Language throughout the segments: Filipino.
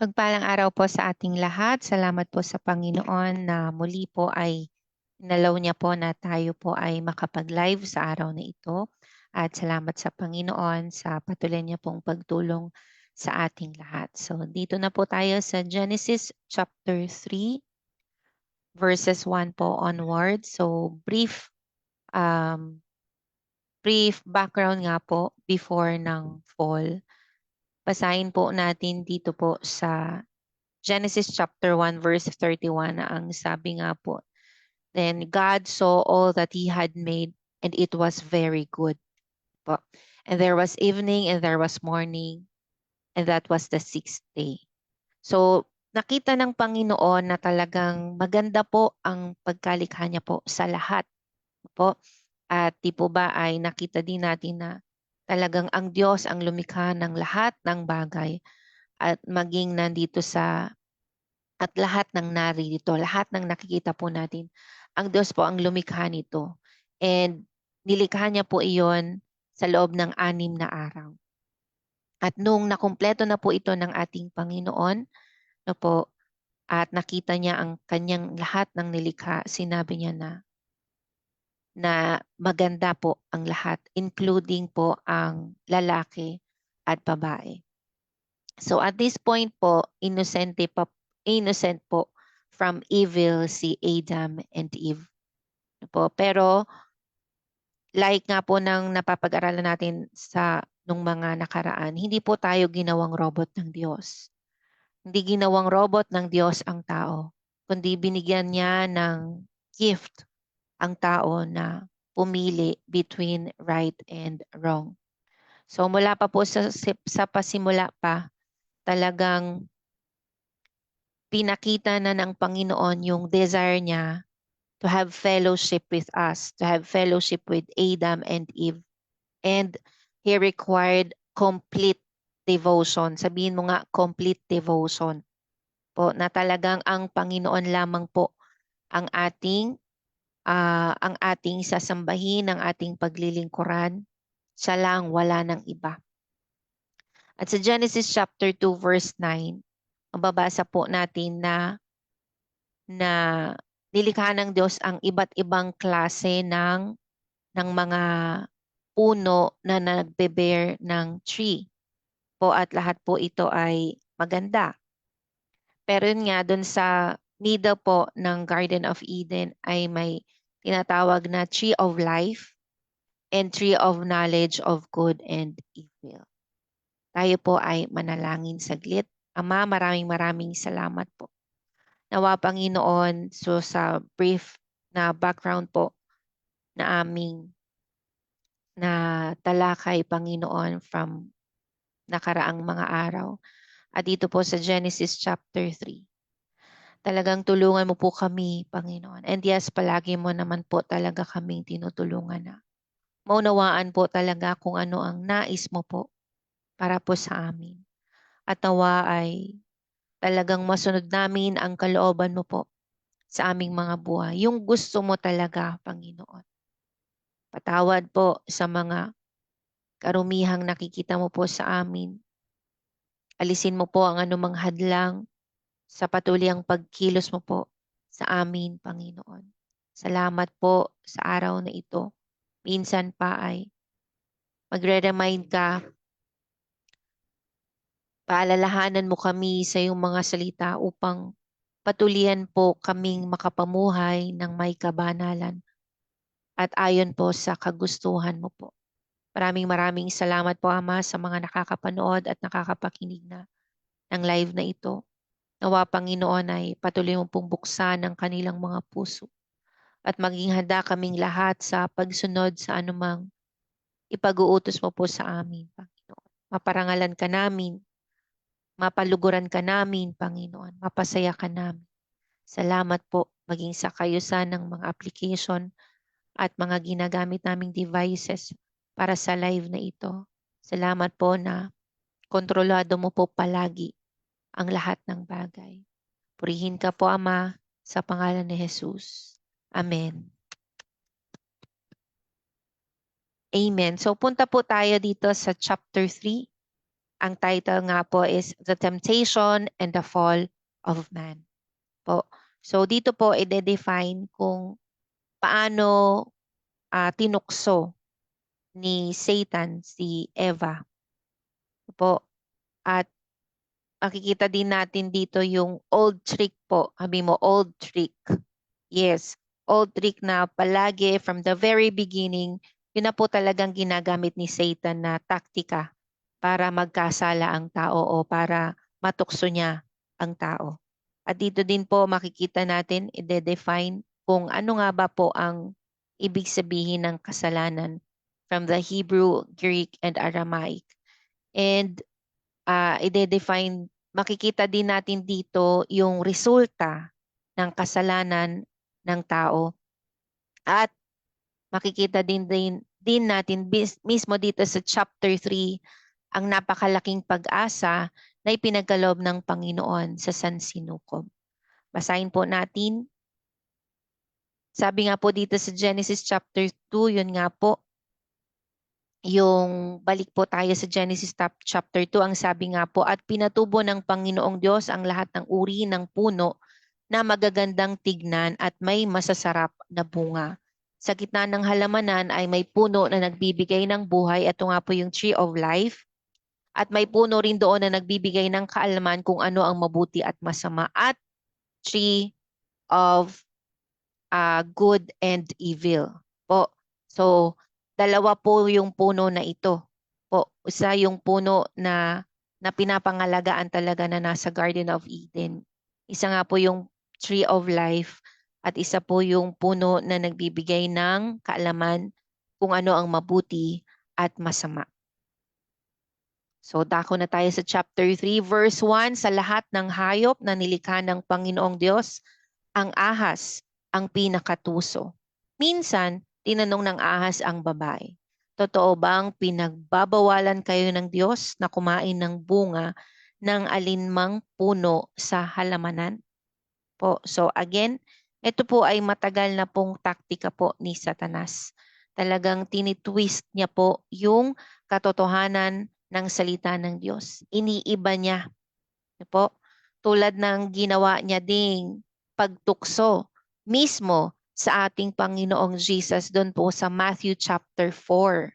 Pagpalang araw po sa ating lahat. Salamat po sa Panginoon na muli po ay inalaw niya po na tayo po ay makapag-live sa araw na ito. At salamat sa Panginoon sa patuloy niya pong pagtulong sa ating lahat. So dito na po tayo sa Genesis chapter 3 verses 1 po onward. So brief background nga po before ng fall. Basahin po natin dito po sa Genesis chapter 1 verse 31 na ang sabi nga po, Then God saw all that He had made and it was very good po. And there was evening and there was morning and that was the sixth day. So nakita ng Panginoon na talagang maganda po ang pagkalikha niya po sa lahat po. At di po ba ay nakita din natin na talagang ang Diyos ang lumikha ng lahat ng bagay at maging nandito at lahat ng narito, lahat ng nakikita po natin, ang Diyos po ang lumikha nito. And nilikha niya po iyon sa loob ng 6 na araw. At nung nakumpleto na po ito ng ating Panginoon, no po, at nakita niya ang kanyang lahat ng nilikha, sinabi niya na maganda po ang lahat, including po ang lalaki at babae. So at this point po, innocent po from evil si Adam and Eve. Po. Pero like nga po ng napapag-aralan natin sa nung mga nakaraan, hindi po tayo ginawang robot ng Diyos. Hindi ginawang robot ng Diyos ang tao, kundi binigyan niya ng gift ang tao na pumili between right and wrong. So mula pa po sa pasimula pa, talagang pinakita na ng Panginoon yung desire niya to have fellowship with us, to have fellowship with Adam and Eve. And He required complete devotion. Sabihin mo nga, complete devotion. Po, na talagang ang Panginoon lamang po ang ating sasambahin, ang ating paglilingkuran. Siya lang, wala ng iba. At sa Genesis chapter 2 verse 9, mababasa po natin na nilikha ng Diyos ang iba't ibang klase ng mga puno na nagbe-bear ng tree po at lahat po ito ay maganda. Pero yun nga, dun sa middle po ng Garden of Eden ay may tinatawag na tree of life and tree of knowledge of good and evil. Tayo po ay manalangin saglit. Ama, maraming salamat po. Nawa Panginoon, so sa brief na background po na aming na talakay Panginoon from nakaraang mga araw. At dito po sa Genesis chapter 3. Talagang tulungan mo po kami, Panginoon. And yes, palagi mo naman po talaga kaming tinutulungan na maunawaan po talaga kung ano ang nais mo po para po sa amin. At nawa ay talagang masunod namin ang kalooban mo po sa aming mga buhay. Yung gusto mo talaga, Panginoon. Patawad po sa mga karumihang nakikita mo po sa amin. Alisin mo po ang anumang hadlang sa patuloy pagkilos mo po sa amin, Panginoon. Salamat po sa araw na ito. Minsan pa ay magre-remind ka, paalalahanan mo kami sa iyong mga salita upang patuloyan po kaming makapamuhay ng may kabanalan at ayon po sa kagustuhan mo po. Maraming salamat po, Ama, sa mga nakakapanood at nakakapakinig ng live na ito. Nawa, Panginoon, ay patuloy mo pong buksan ang kanilang mga puso at maging handa kaming lahat sa pagsunod sa anumang ipag-uutos mo po sa amin, Panginoon. Maparangalan ka namin, mapaluguran ka namin, Panginoon. Mapasaya ka namin. Salamat po maging sa kayusan ng mga application at mga ginagamit naming devices para sa live na ito. Salamat po na kontrolado mo po palagi ang lahat ng bagay. Purihin ka po, Ama, sa pangalan ni Jesus. Amen. Amen. So punta po tayo dito sa chapter 3. Ang title nga po is The Temptation and the Fall of Man. Po. So dito po i-define kung paano tinukso ni Satan si Eva po. At makikita din natin dito yung old trick po. Sabi mo, old trick. Yes, old trick na palagi from the very beginning, yun na po talagang ginagamit ni Satan na taktika para magkasala ang tao o para matukso niya ang tao. At dito din po makikita natin, i-define kung ano nga ba po ang ibig sabihin ng kasalanan from the Hebrew, Greek, and Aramaic. And i-define, makikita din natin dito yung resulta ng kasalanan ng tao. At makikita din natin mismo dito sa chapter 3 ang napakalaking pag-asa na ipinagkaloob ng Panginoon sa San Sinukob. Basahin po natin. Sabi nga po dito sa Genesis chapter 2, yun nga po, yung balik po tayo sa Genesis chapter 2, ang sabi nga po, at pinatubo ng Panginoong Diyos ang lahat ng uri ng puno na magagandang tignan at may masasarap na bunga. Sa gitna ng halamanan ay may puno na nagbibigay ng buhay, at ito nga po yung tree of life. At may puno rin doon na nagbibigay ng kaalaman kung ano ang mabuti at masama, at tree of good and evil po. So, dalawa po yung puno na ito po. Isa yung puno na pinapangalagaan talaga na nasa Garden of Eden. Isa nga po yung tree of life, at isa po yung puno na nagbibigay ng kaalaman kung ano ang mabuti at masama. So, dako na tayo sa chapter 3, verse 1. Sa lahat ng hayop na nilikha ng Panginoong Diyos, ang ahas ang pinakatuso. Minsan, tinanong ng ahas ang babae, totoo bang pinagbabawalan kayo ng Diyos na kumain ng bunga ng alinmang puno sa halamanan? Po. So again, ito po ay matagal na pong taktika po ni Satanas. Talagang tinitwist niya po yung katotohanan ng salita ng Diyos. Iniiba niya. Po. Tulad ng ginawa niya ding pagtukso mismo sa ating Panginoong Jesus doon po sa Matthew chapter 4.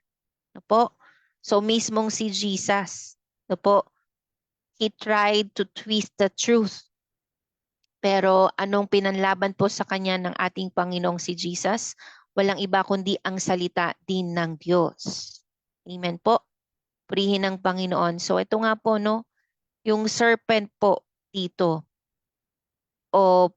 Po. So mismong si Jesus, po, he tried to twist the truth. Pero anong pinanlaban po sa kanya ng ating Panginoong si Jesus? Walang iba kundi ang salita din ng Diyos. Amen po. Purihin ng Panginoon. So ito nga po, no, yung serpent po dito o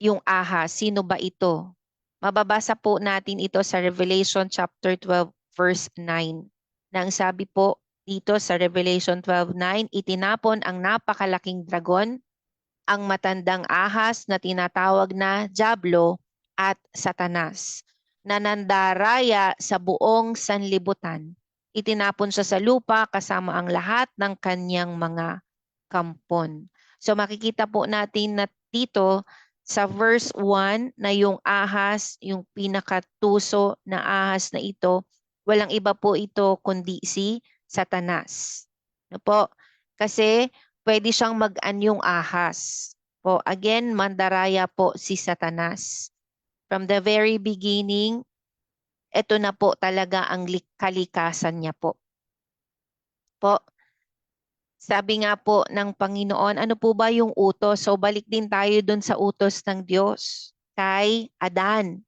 yung ahas, sino ba ito? Mababasa po natin ito sa Revelation chapter 12 verse 9. Na ang sabi po dito sa Revelation 12:9, itinapon ang napakalaking dragon, ang matandang ahas na tinatawag na Diablo at Satanas, na nandaraya sa buong sanlibutan. Itinapon siya sa lupa kasama ang lahat ng kanyang mga kampon. So makikita po natin na dito sa verse 1 na yung ahas, yung pinakatuso na ahas na ito, walang iba po ito kundi si Satanas. Ano po? Kasi pwede siyang mag-anyong ahas. Po, again, mandaraya po si Satanas. From the very beginning, ito na po talaga ang kalikasan niya po. Po, sabi nga po ng Panginoon, ano po ba yung utos? So balik din tayo dun sa utos ng Diyos kay Adan.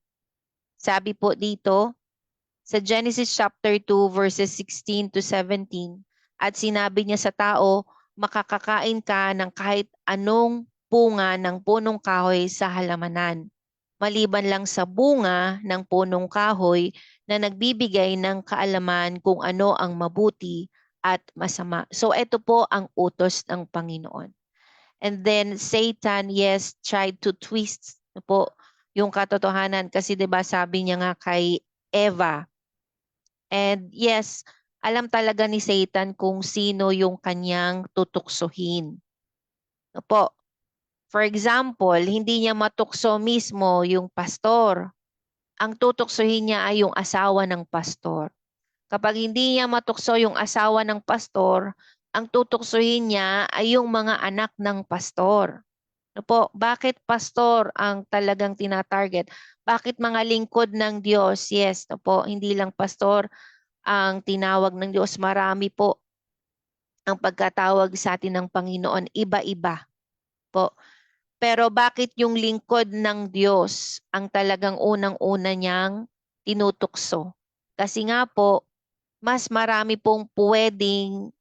Sabi po dito sa Genesis chapter 2 verses 16 to 17, at sinabi niya sa tao, makakakain ka ng kahit anong bunga ng punong kahoy sa halamanan, maliban lang sa bunga ng punong kahoy na nagbibigay ng kaalaman kung ano ang mabuti at masama. So ito po ang utos ng Panginoon. And then Satan, yes, tried to twist po yung katotohanan kasi 'di ba sabi niya nga kay Eva. And yes, alam talaga ni Satan kung sino yung kanyang tutuksohin. Po. For example, hindi niya matukso mismo yung pastor. Ang tutuksohin niya ay yung asawa ng pastor. Kapag hindi niya matukso yung asawa ng pastor, ang tutuksohin niya ay yung mga anak ng pastor. Ano po, bakit pastor ang talagang tinatarget? Bakit mga lingkod ng Diyos? Yes, no po, hindi lang pastor ang tinawag ng Diyos. Marami po ang pagkatawag sa atin ng Panginoon. Iba-iba po. Pero bakit yung lingkod ng Diyos ang talagang unang-una niyang tinutukso? Kasi nga po, mas marami pong pwedeng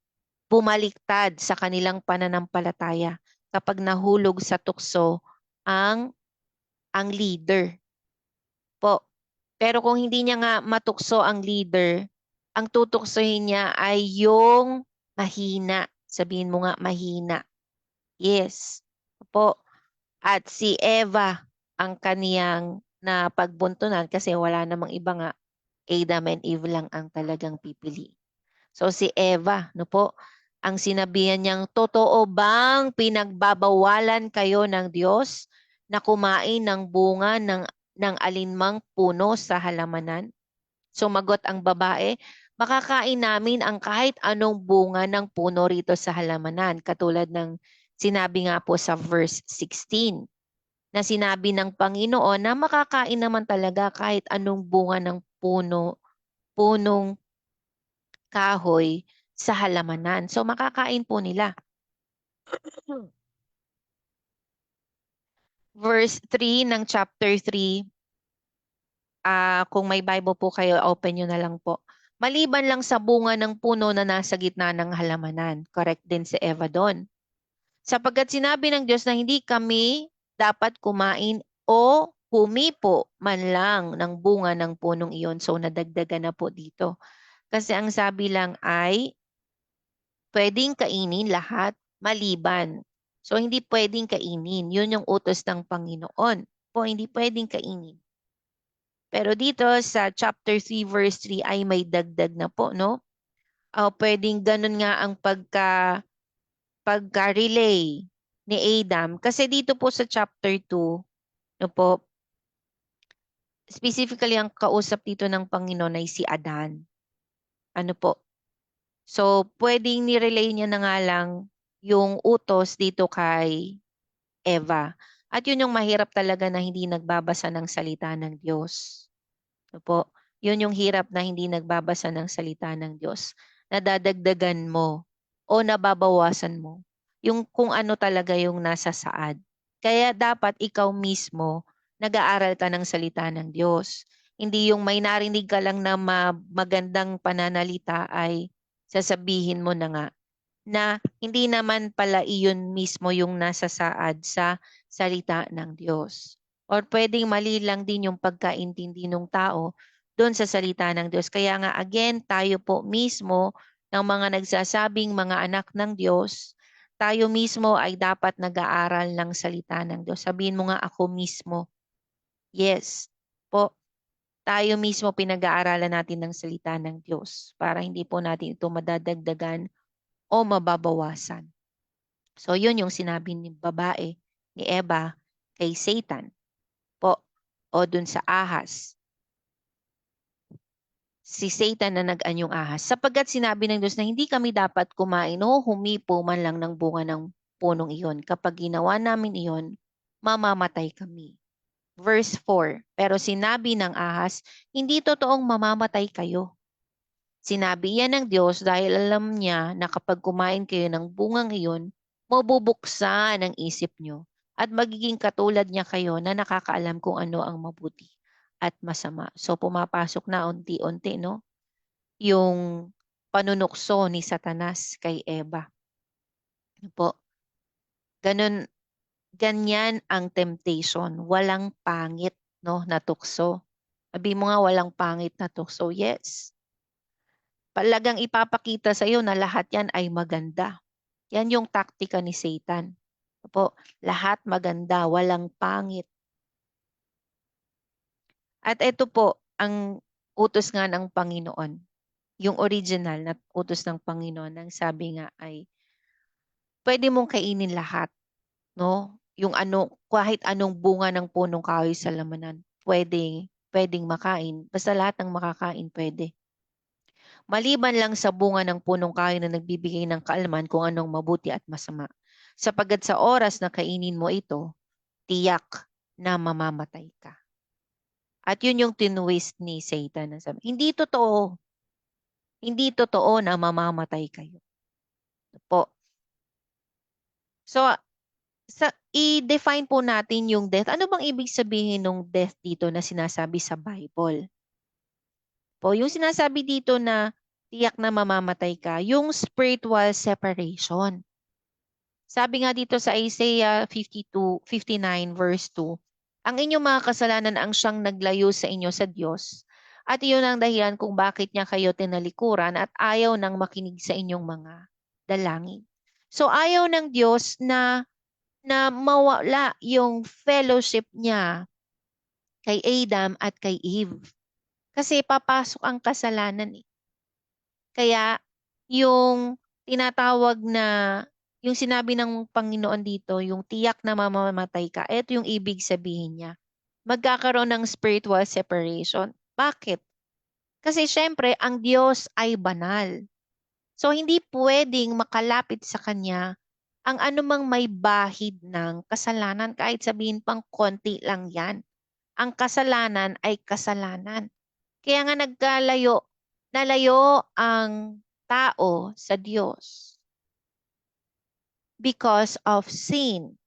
bumaliktad sa kanilang pananampalataya kapag nahulog sa tukso ang leader po. Pero kung hindi niya nga matukso ang leader, ang tutuksohin niya ay yung mahina. Sabihin mo nga mahina. Yes. Po. At si Eva ang kaniyang na pagbuntunan kasi wala namang iba nga. Adam and Eve lang ang talagang pipili. So si Eva, no po, ang sinabihan niyang, totoo bang pinagbabawalan kayo ng Diyos na kumain ng bunga ng alinmang puno sa halamanan? Sumagot ang babae, makakain namin ang kahit anong bunga ng puno rito sa halamanan. Katulad ng sinabi nga po sa verse 16 na sinabi ng Panginoon na makakain naman talaga kahit anong bunga ng punong kahoy sa halamanan. So makakain po nila. Verse 3 ng chapter 3, kung may Bible po kayo, open nyo na lang po. Maliban lang sa bunga ng puno na nasa gitna ng halamanan. Correct din si Eva doon. Sapagkat sinabi ng Diyos na hindi kami dapat kumain o humipo man lang ng bunga ng punong iyon. So nadagdagan na po dito. Kasi ang sabi lang ay pwedeng kainin lahat maliban. So hindi pwedeng kainin. Yun yung utos ng Panginoon. Po, hindi pwedeng kainin. Pero dito sa chapter 3 verse 3 ay may dagdag na po, no? Pwedeng ganun nga ang pagka-relay ni Adam. Kasi dito po sa chapter 2, no po, specifically ang kausap dito ng Panginoon ay si Adan. Ano po? So, pwedeng ni-relay niya na nga lang yung utos dito kay Eva. At yun yung mahirap talaga na hindi nagbabasa ng salita ng Diyos. Ano po? Yun yung hirap na hindi nagbabasa ng salita ng Diyos. Nadadagdagan mo o nababawasan mo yung kung ano talaga yung nasa saad. Kaya dapat ikaw mismo nag-aaral ka ng salita ng Diyos. Hindi yung may narinig ka lang na magandang pananalita ay sasabihin mo na nga na hindi naman pala iyon mismo yung nasa saad sa salita ng Diyos. Or pwedeng mali lang din yung pagkaintindi ng tao doon sa salita ng Diyos. Kaya nga again, tayo po mismo ng mga nagsasabing mga anak ng Diyos, tayo mismo ay dapat nag-aaral ng salita ng Diyos. Sabihin mo nga ako mismo. Yes po, tayo mismo pinag-aaralan natin ng salita ng Diyos para hindi po natin ito madadagdagan o mababawasan. So yun yung sinabi ni babae, ni Eva, kay Satan po o dun sa ahas. Si Satan na nag-anyong ahas. Sapagkat sinabi ng Diyos na hindi kami dapat kumain o humipo man lang ng bunga ng punong iyon. Kapag ginawa namin iyon, mamamatay kami. Verse 4, pero sinabi ng ahas, hindi totoong mamamatay kayo. Sinabi yan ng Diyos dahil alam niya na kapag kumain kayo ng bungang iyon, mabubuksan ang isip nyo at magiging katulad niya kayo na nakakaalam kung ano ang mabuti at masama. So pumapasok na unti-unti, no? Yung panunukso ni Satanas kay Eva. Ano po? Ganyan ang temptation. Walang pangit, no, na tukso. Sabi mo nga walang pangit na tukso. Yes. Talagang ipapakita sa iyo na lahat yan ay maganda. Yan yung taktika ni Satan. Opo, lahat maganda, walang pangit. At ito po, ang utos nga ng Panginoon. Yung original na utos ng Panginoon, ang sabi nga ay, pwede mong kainin lahat. No? Yung ano, kahit anong bunga ng punong kahoy sa lamanan, pwedeng makain. Basta lahat ng makakain, pwede. maliban lang sa bunga ng punong kahoy na nagbibigay ng kaalman kung anong mabuti at masama. Sapagkat sa oras na kainin mo ito, tiyak na mamamatay ka. At yun yung tinwist ni Satan. Sabi, hindi totoo. Hindi totoo na mamamatay kayo. Po. So, i-define po natin yung death. Ano bang ibig sabihin ng death dito na sinasabi sa Bible? Po, yung sinasabi dito na tiyak na mamamatay ka, yung spiritual separation. Sabi nga dito sa Isaiah 59 verse 2, ang inyong mga kasalanan ang siyang naglayo sa inyo sa Diyos, at iyon ang dahilan kung bakit niya kayo tinalikuran at ayaw nang makinig sa inyong mga dalangin. So ayaw ng Diyos na mawala yung fellowship niya kay Adam at kay Eve. Kasi papasok ang kasalanan eh. Kaya yung tinatawag na, yung sinabi ng Panginoon dito, yung tiyak na mamamatay ka, ito yung ibig sabihin niya. Magkakaroon ng spiritual separation. Bakit? Kasi syempre, ang Diyos ay banal. So hindi pwedeng makalapit sa Kanya ang anumang may bahid ng kasalanan, kahit sabihin pang konti lang yan. Ang kasalanan ay kasalanan. Kaya nga nalayo ang tao sa Diyos because of sin.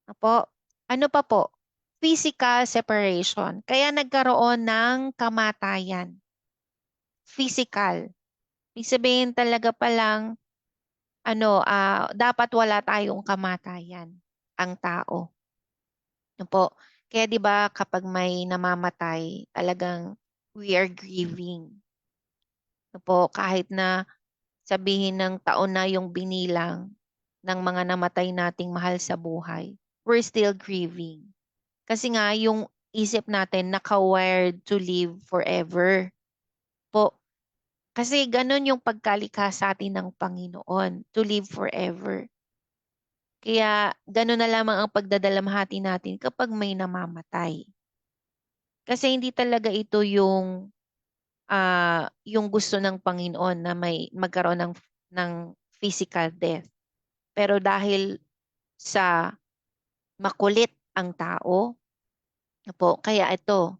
Apo, ano pa po? Physical separation. Kaya nagkaroon ng kamatayan. Physical. Ibig sabihin talaga palang dapat wala tayong kamatayan ang tao. Ano po? Kaya 'di ba kapag may namamatay, talagang we are grieving. Ano po? Kahit na sabihin ng taon na yung binilang ng mga namatay nating mahal sa buhay, we're still grieving. Kasi nga yung isip natin naka-wired to live forever. Po. Kasi ganun yung pagkalikha sa atin ng Panginoon, to live forever. Kaya gano'n na lamang ang pagdadalamhati natin kapag may namamatay. Kasi hindi talaga ito yung gusto ng Panginoon na may magkaroon ng physical death. Pero dahil sa makulit ang tao, po, kaya ito,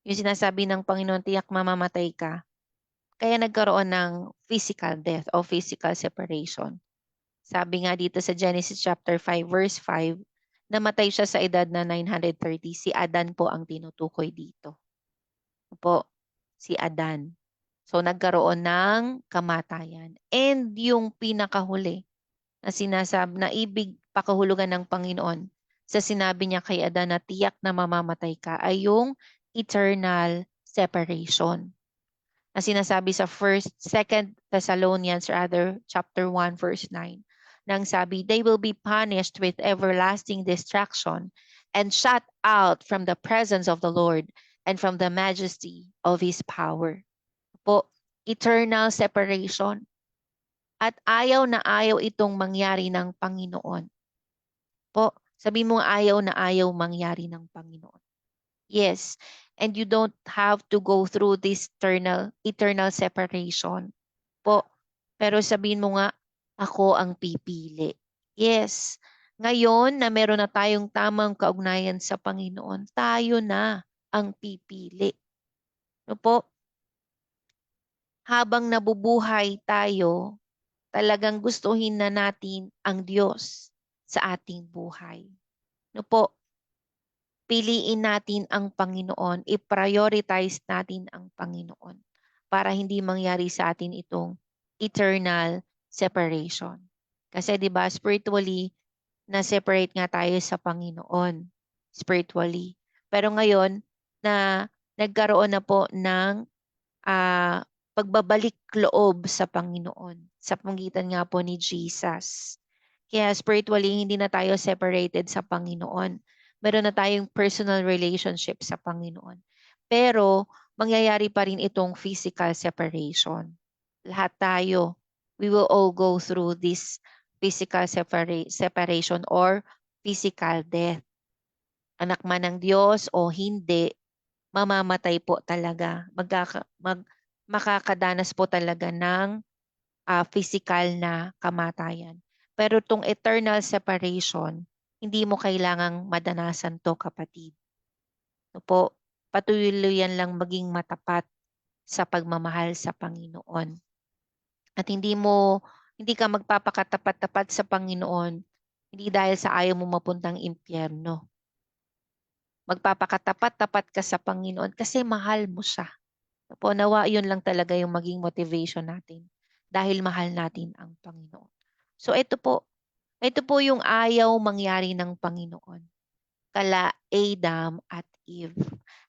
yung sinasabi ng Panginoon, tiyak mamamatay ka, kaya nagkaroon ng physical death o physical separation. Sabi nga dito sa Genesis chapter 5 verse 5, namatay siya sa edad na 930. Si Adan po ang tinutukoy dito. Po, si Adan. So nagkaroon ng kamatayan. And yung pinakahuli na sinasabi na ibig pakahulugan ng Panginoon sa sinabi niya kay Adan na tiyak na mamamatay ka ay yung eternal separation. Na sinasabi sa 2 Thessalonians chapter 1 verse 9. Nang sabi, they will be punished with everlasting destruction and shut out from the presence of the Lord and from the majesty of His power. Po, eternal separation. At ayaw na ayaw itong mangyari ng Panginoon. Po, sabi mo ayaw na ayaw mangyari ng Panginoon. Yes, and you don't have to go through this eternal separation. Po, pero sabihin mo nga, ako ang pipili. Yes, ngayon na meron na tayong tamang kaugnayan sa Panginoon, tayo na ang pipili. No po? Habang nabubuhay tayo, talagang gustuhin na natin ang Diyos sa ating buhay. No po? Piliin natin ang Panginoon, i-prioritize natin ang Panginoon para hindi mangyari sa atin itong eternal separation. Kasi 'di ba spiritually na-separate nga tayo sa Panginoon spiritually. Pero ngayon na nagkaroon na po ng pagbabalik loob sa Panginoon sa pamagitan nga po ni Jesus. Kaya spiritually hindi na tayo separated sa Panginoon. Meron na tayong personal relationship sa Panginoon. Pero mangyayari pa rin itong physical separation. Lahat tayo, we will all go through this physical separation or physical death. Anak man ng Diyos o hindi, mamamatay po talaga. makakadanas po talaga ng physical na kamatayan. Pero itong eternal separation, hindi mo kailangang madanasan to, kapatid. No po, patuloy yan lang maging matapat sa pagmamahal sa Panginoon. At hindi ka magpapakatapat-tapat sa Panginoon, hindi dahil sa ayaw mo mapuntang impyerno. Magpapakatapat-tapat ka sa Panginoon kasi mahal mo siya. Po, nawa yun lang talaga yung maging motivation natin dahil mahal natin ang Panginoon. So ito po yung ayaw mangyari ng Panginoon kala Adam at Eve.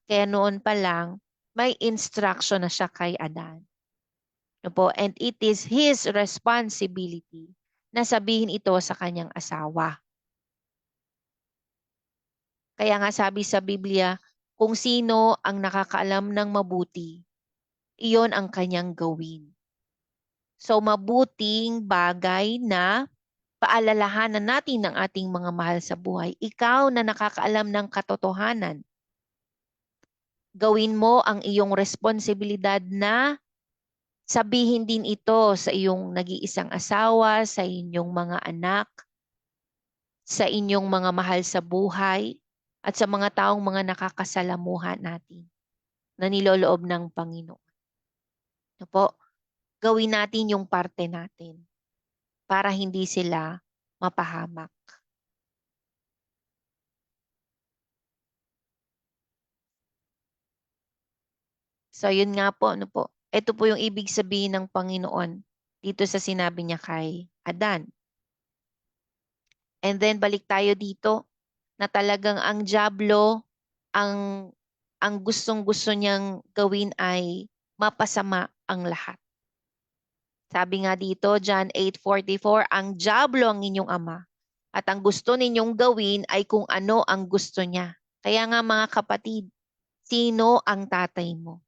Kaya noon pa lang, may instruction na siya kay Adan. And it is his responsibility na sabihin ito sa kanyang asawa. Kaya nga sabi sa Biblia, kung sino ang nakakaalam ng mabuti, iyon ang kanyang gawin. So mabuting bagay na paalalahanan natin ng ating mga mahal sa buhay. Ikaw na nakakaalam ng katotohanan, gawin mo ang iyong responsibilidad na sabihin din ito sa iyong nag-iisang asawa, sa inyong mga anak, sa inyong mga mahal sa buhay, at sa mga taong mga nakakasalamuha natin na niloloob ng Panginoon. Gawin natin yung parte natin para hindi sila mapahamak. So yun nga po, ito po yung ibig sabihin ng Panginoon dito sa sinabi niya kay Adan. And then balik tayo dito na talagang ang dyablo, ang gustong-gusto niyang gawin ay mapasama ang lahat. Sabi nga dito, John 8:44, ang dyablo ang inyong ama at ang gusto ninyong gawin ay kung ano ang gusto niya. Kaya nga mga kapatid, sino ang tatay mo?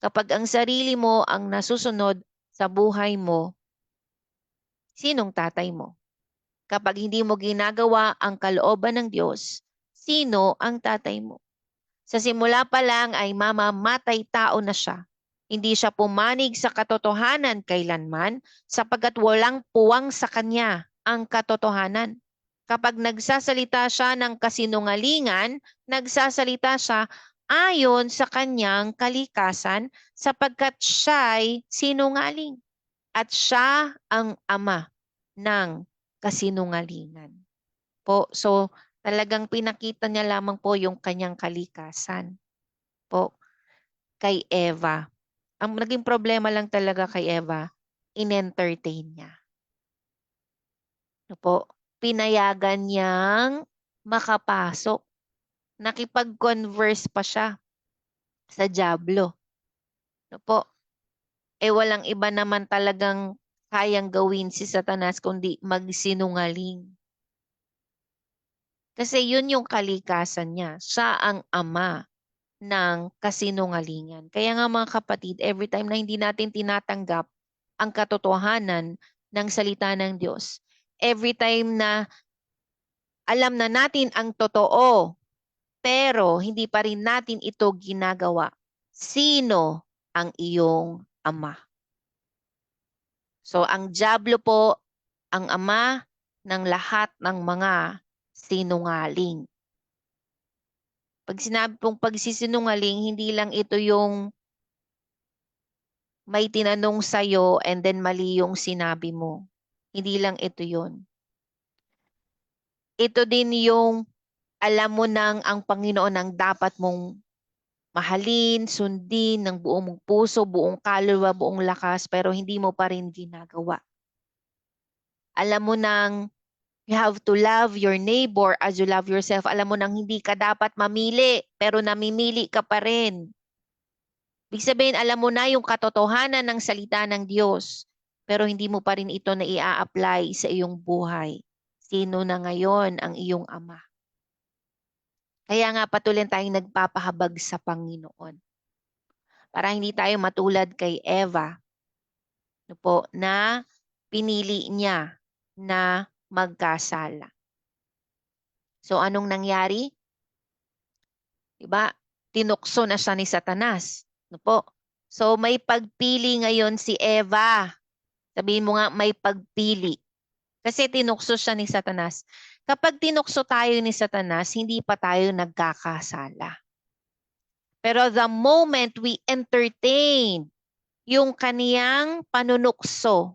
Kapag ang sarili mo ang nasusunod sa buhay mo, sinong tatay mo? Kapag hindi mo ginagawa ang kalooban ng Diyos, sino ang tatay mo? Sa simula pa lang ay mamamatay tao na siya. Hindi siya pumanig sa katotohanan kailanman sapagkat walang puwang sa kanya ang katotohanan. Kapag nagsasalita siya ng kasinungalingan, nagsasalita siya ayon sa kanyang kalikasan sapagkat siya'y sinungaling at siya ang ama ng kasinungalingan. So talagang pinakita niya lamang po yung kanyang kalikasan kay Eva. Ang naging problema lang talaga kay Eva, in-entertain niya. Pinayagan niyang makapasok. Nakipag-converse pa siya sa dyablo. Walang iba naman talagang kayang gawin si Satanas kundi magsinungaling. Kasi yun yung kalikasan niya. Siya ang ama ng kasinungalingan. Kaya nga mga kapatid, every time na hindi natin tinatanggap ang katotohanan ng salita ng Diyos, every time na alam na natin ang totoo, pero hindi pa rin natin ito ginagawa, sino ang iyong ama? So ang dyablo po ang ama ng lahat ng mga sinungaling. Pag sinabi pong pagsisinungaling, hindi lang ito yung may tinanong sa'yo and then mali yung sinabi mo. Hindi lang ito yun. Ito din yung alam mo nang ang Panginoon ang dapat mong mahalin, sundin ng buong mong puso, buong kaluluwa, buong lakas, pero hindi mo pa rin ginagawa. Alam mo nang you have to love your neighbor as you love yourself. Alam mo nang hindi ka dapat mamili, pero namimili ka pa rin. Ibig sabihin, alam mo na yung katotohanan ng salita ng Diyos, pero hindi mo pa rin ito na i-apply sa iyong buhay. Sino na ngayon ang iyong ama? Kaya nga patuloy tayong nagpapahabag sa Panginoon. Para hindi tayo matulad kay Eva na pinili niya na magkasala. So anong nangyari? Diba? Tinukso na siya ni Satanas. So may pagpili ngayon si Eva. Sabihin mo nga may pagpili. Kasi tinukso siya ni Satanas. Kapag tinukso tayo ni Satanas, hindi pa tayo nagkakasala. Pero the moment we entertain yung kaniyang panunukso,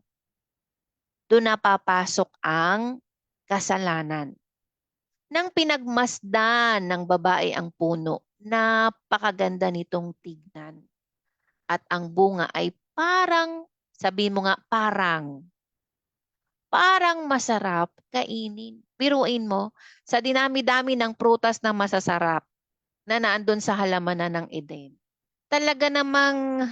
doon na papasok ang kasalanan. Nang pinagmasdan ng babae ang puno, napakaganda nitong tignan. At ang bunga ay parang, sabi mo nga, parang masarap kainin. Biruin mo, sa dinami-dami ng prutas na masasarap na naandun sa halamanan ng Eden. Talaga namang,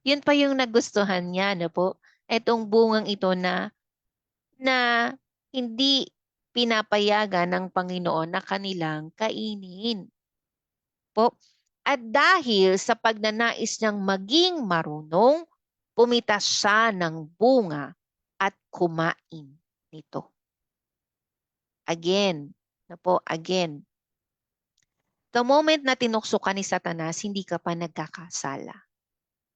yun pa yung nagustuhan niya, no po? Etong bungang ito na hindi pinapayagan ng Panginoon na kanilang kainin. Po. At dahil sa pagnanais niyang maging marunong, pumitas siya ng bunga at kumain nito. Again, na po, again. The moment na tinukso ka ni Satanas, hindi ka pa nagkakasala.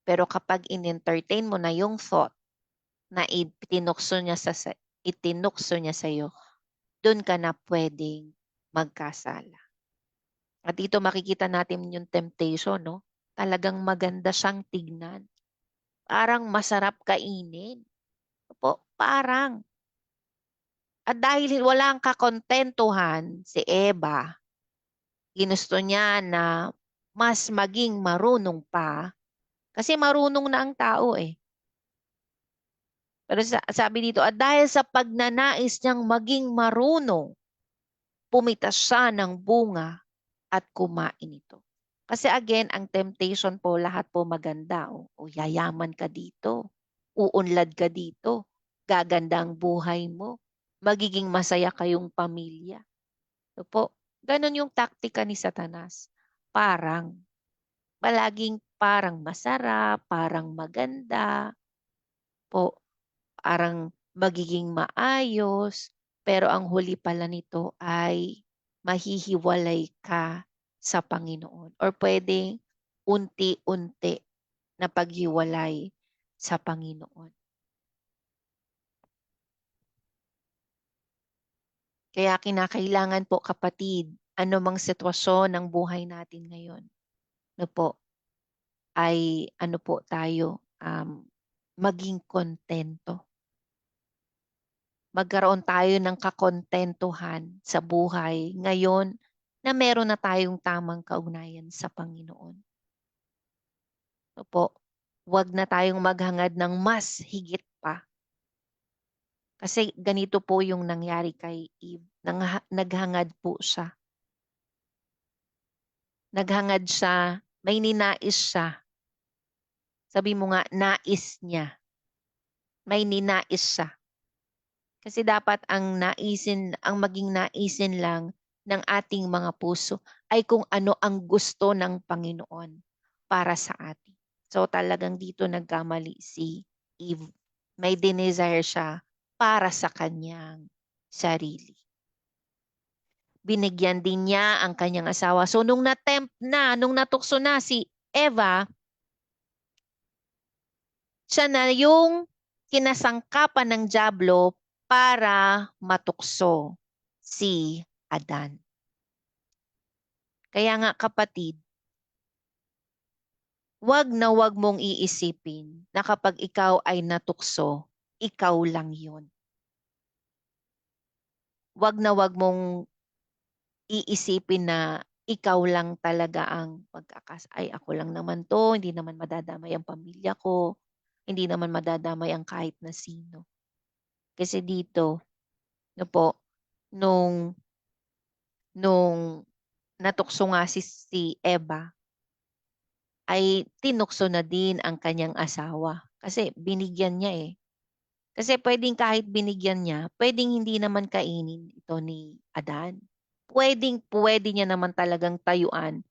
Pero kapag in-entertain mo na yung thought na itinukso niya sa iyo, doon ka na pwedeng magkasala. At dito makikita natin yung temptation, no? Talagang maganda siyang tignan. Parang masarap kainin. Po, parang. At dahil walang kakontentuhan si Eva, ginusto niya na mas maging marunong pa. Kasi marunong na ang tao eh. Pero sabi dito, at dahil sa pagnanais niyang maging marunong, pumitas siya ng bunga at kumain ito. Kasi again, ang temptation po, lahat po maganda. O yayaman ka dito. Uunlad ka dito. Gaganda ang buhay mo. Magiging masaya kayong pamilya. So po, ganun yung taktika ni Satanas. Parang, palaging parang masarap, parang maganda. Po, parang magiging maayos. Pero ang huli pala nito ay mahihiwalay ka sa Panginoon. Or pwedeng unti-unti na paghiwalay sa Panginoon. Kaya kinakailangan po kapatid, anumang sitwasyon ng buhay natin ngayon, no po, ay ano po tayo, maging kontento. Magkaroon tayo ng kakontentuhan sa buhay ngayon na meron na tayong tamang kaugnayan sa Panginoon. Opo, huwag na tayong maghangad ng mas higit pa. Kasi ganito po yung nangyari kay Eve. Naghangad po siya. Naghangad siya, may ninais siya. Sabi mo nga, nais niya. May ninais siya. Kasi dapat ang maging naisin lang ng ating mga puso ay kung ano ang gusto ng Panginoon para sa atin. So talagang dito nagkamali si Eve. May desire siya para sa kanyang sarili. Binigyan din niya ang kanyang asawa. So nung natukso na si Eva, siya na yung kinasangkapan ng dyablo para matukso si Adan. Kaya nga kapatid, wag na wag mong iisipin na kapag ikaw ay natukso, ikaw lang yun. Wag na wag mong iisipin na ikaw lang talaga ang ay ako lang naman to, hindi naman madadamay ang pamilya ko, hindi naman madadamay ang kahit na sino. Kasi dito, no po, nung natukso nga si Eva, ay tinukso na din ang kanyang asawa. Kasi binigyan niya eh. Kasi pwedeng kahit binigyan niya, pwedeng hindi naman kainin ito ni Adan. Pwede niya naman talagang tayuan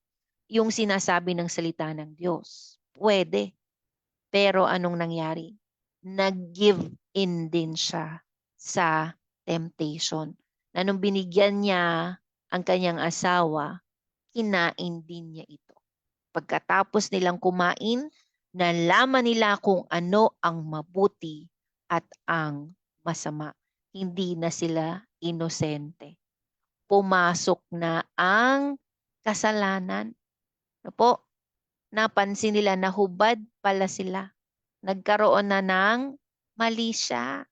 yung sinasabi ng salita ng Diyos. Pwede. Pero anong nangyari? Nag-give in din siya sa temptation. Na nung binigyan niya ang kanyang asawa, kinain din niya ito. Pagkatapos nilang kumain, nalaman nila kung ano ang mabuti at ang masama. Hindi na sila inosente. Pumasok na ang kasalanan. Ano po? Napansin nila na hubad pala sila. Nagkaroon na ng mali siya.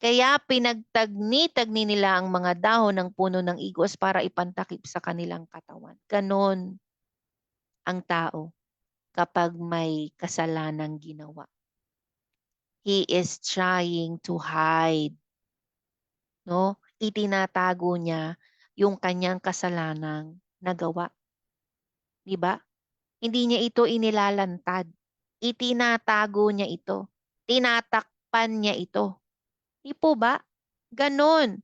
Kaya pinagtagni-tagni nila ang mga dahon ng puno ng igos para ipantakip sa kanilang katawan. Ganon ang tao kapag may kasalanang ginawa. He is trying to hide. No? Itinatago niya yung kanyang kasalanang nagawa. Di ba? Hindi niya ito inilalantad. Itinatago niya ito. Tinatakpan niya ito. Di po ba? Ganon.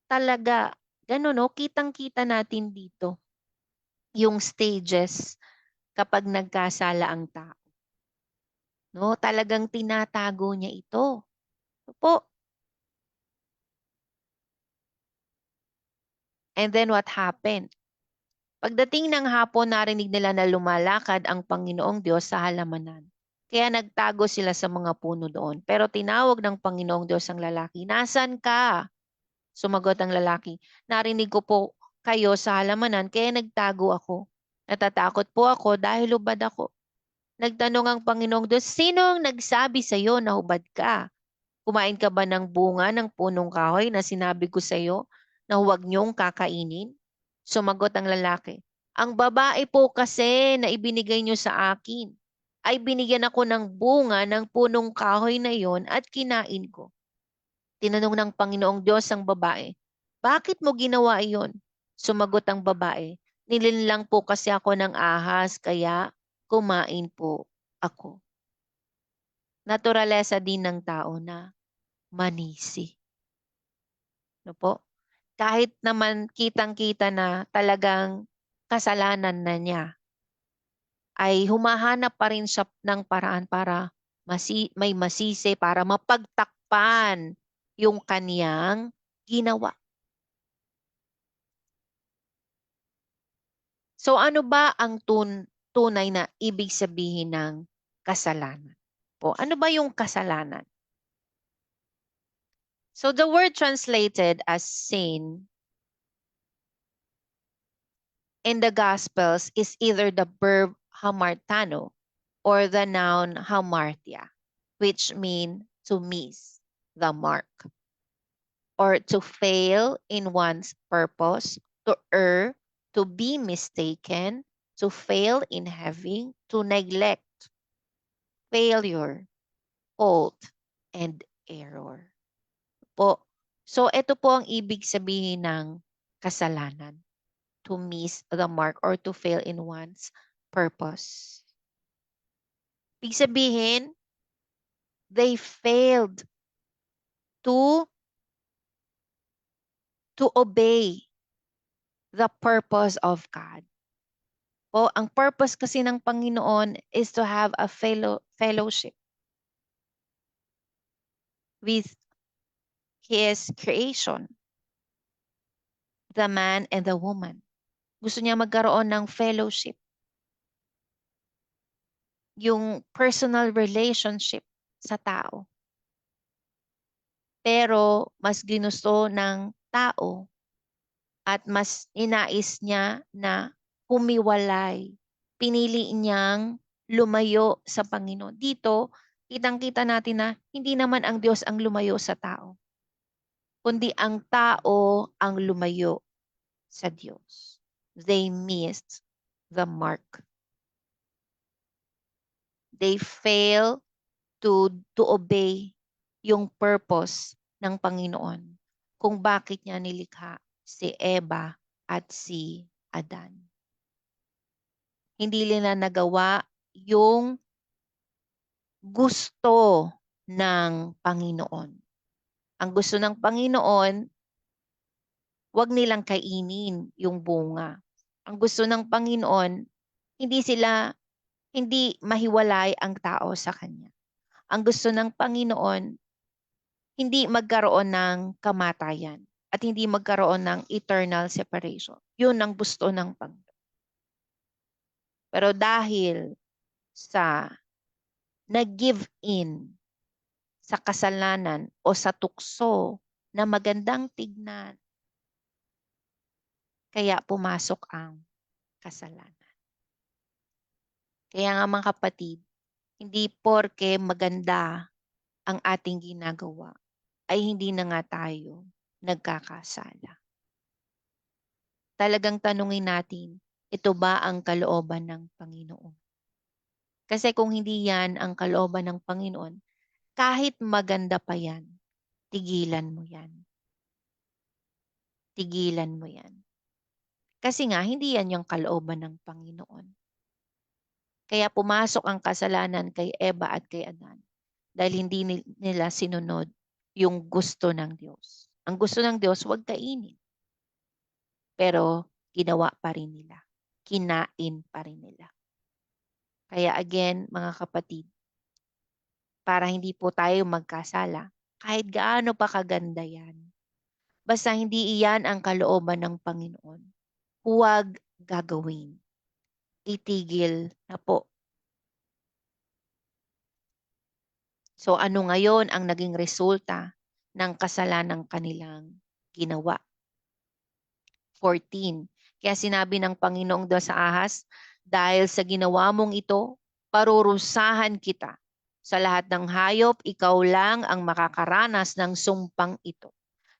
Talaga. Ganon, no? Kitang-kita natin dito yung stages kapag nagkasala ang tao. No? Talagang tinatago niya ito. Po. And then what happened? Pagdating ng hapon, narinig nila na lumalakad ang Panginoong Diyos sa halamanan. Kaya nagtago sila sa mga puno doon. Pero tinawag ng Panginoong Diyos ang lalaki, "Nasaan ka?" Sumagot ang lalaki, "Narinig ko po kayo sa halamanan, kaya nagtago ako. Natatakot po ako dahil hubad ako." Nagtanong ang Panginoong Diyos, "Sinong nagsabi sa iyo na hubad ka? Kumain ka ba ng bunga ng punong kahoy na sinabi ko sa iyo na huwag niyong kakainin?" Sumagot ang lalaki, "Ang babae po kasi na ibinigay niyo sa akin ay binigyan ako ng bunga ng punong kahoy na iyon at kinain ko." Tinanong ng Panginoong Diyos ang babae, "Bakit mo ginawa iyon?" Sumagot ang babae, "Nilinlang po kasi ako ng ahas kaya kumain po ako." Naturalesa din ng tao na manisi. No po? Kahit naman kitang-kita na talagang kasalanan na niya, ay humahanap pa rin siya ng paraan para may masisi, para mapagtakpan yung kaniyang ginawa. So ano ba ang tunay na ibig sabihin ng kasalanan? Po, ano ba yung kasalanan? So the word translated as sin in the Gospels is either the verb hamartano or the noun hamartia, which mean to miss the mark or to fail in one's purpose, to err, to be mistaken, to fail in having, to neglect, failure, fault, and error. Po. So ito po ang ibig sabihin ng kasalanan. To miss the mark or to fail in one's purpose. Ibig sabihin, they failed to obey the purpose of God. Po, ang purpose kasi ng Panginoon is to have a fellowship with His creation, the man and the woman. Gusto niya magkaroon ng fellowship. Yung personal relationship sa tao. Pero mas ginusto ng tao at mas inais niya na humiwalay. Pinili niyang lumayo sa Panginoon. Dito, kitang-kita natin na hindi naman ang Diyos ang lumayo sa tao, kundi ang tao ang lumayo sa Diyos. They missed the mark. They fail to obey yung purpose ng Panginoon kung bakit niya nilikha si Eva at si Adan. Hindi nila nagawa yung gusto ng Panginoon. Ang gusto ng Panginoon, wag nilang kainin yung bunga. Ang gusto ng Panginoon, hindi mahiwalay ang tao sa Kanya. Ang gusto ng Panginoon, hindi magkaroon ng kamatayan at hindi magkaroon ng eternal separation. Yun ang gusto ng Panginoon. Pero dahil sa nag-give in sa kasalanan o sa tukso na magandang tignan, kaya pumasok ang kasalanan. Kaya nga mga kapatid, hindi porke maganda ang ating ginagawa ay hindi na nga tayo nagkakasala. Talagang tanungin natin, ito ba ang kalooban ng Panginoon? Kasi kung hindi yan ang kalooban ng Panginoon, kahit maganda pa yan, tigilan mo yan. Tigilan mo yan. Kasi nga, hindi yan yung kalooban ng Panginoon. Kaya pumasok ang kasalanan kay Eva at kay Adan dahil hindi nila sinunod yung gusto ng Diyos. Ang gusto ng Diyos, huwag kainin. Pero ginawa pa rin nila. Kinain pa rin nila. Kaya again, mga kapatid, para hindi po tayo magkasala, kahit gaano pa kaganda yan, basta hindi iyan ang kalooban ng Panginoon, huwag gagawin. Itigil na po. So ano ngayon ang naging resulta ng kasalanang kanilang ginawa? 14. Kaya sinabi ng Panginoong Diyos sa Ahas, dahil sa ginawa mong ito, parurusahan kita. Sa lahat ng hayop, ikaw lang ang makakaranas ng sumpang ito.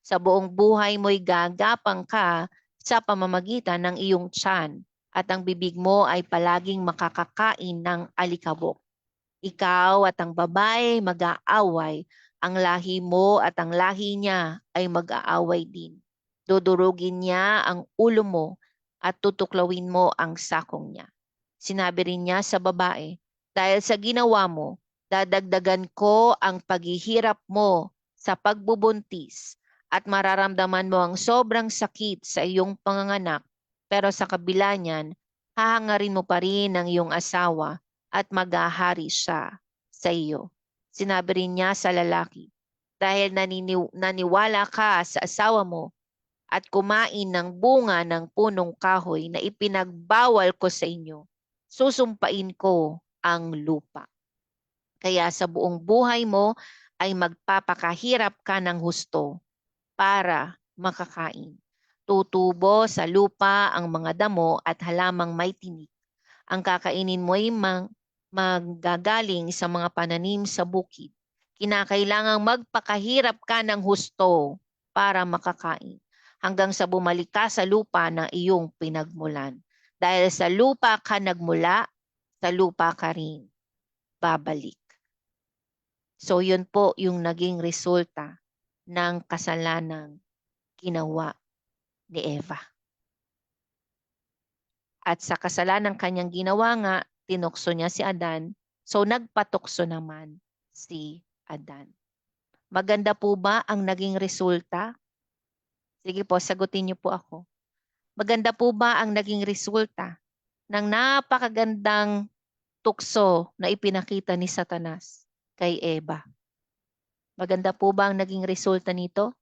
Sa buong buhay mo'y gagapang ka sa pamamagitan ng iyong tiyan at ang bibig mo ay palaging makakakain ng alikabok. Ikaw at ang babae mag-aaway, ang lahi mo at ang lahi niya ay mag-aaway din. Dudurugin niya ang ulo mo at tutuklawin mo ang sakong niya. Sinabi rin niya sa babae, dahil sa ginawa mo, dadagdagan ko ang paghihirap mo sa pagbubuntis at mararamdaman mo ang sobrang sakit sa iyong panganganak. Pero sa kabila niyan, hahangarin mo pa rin ang iyong asawa at maghahari siya sa iyo. Sinabi rin niya sa lalaki, dahil naniwala ka sa asawa mo at kumain ng bunga ng punong kahoy na ipinagbawal ko sa inyo, susumpain ko ang lupa. Kaya sa buong buhay mo ay magpapakahirap ka ng husto para makakain. Tutubo sa lupa ang mga damo at halamang may tinik. Ang kakainin mo ay maggagaling sa mga pananim sa bukid. Kinakailangang magpakahirap ka ng husto para makakain hanggang sa bumalik ka sa lupa na iyong pinagmulan. Dahil sa lupa ka nagmula, sa lupa ka rin babalik. So yun po yung naging resulta ng kasalanang ginawa ni Eva. At sa kasalanang kanyang ginawa nga, tinukso niya si Adan, so nagpatukso naman si Adan. Maganda po ba ang naging resulta? Sige po, sagutin niyo po ako. Maganda po ba ang naging resulta ng napakagandang tukso na ipinakita ni Satanas kay Eva? Maganda po ba ang naging resulta nito?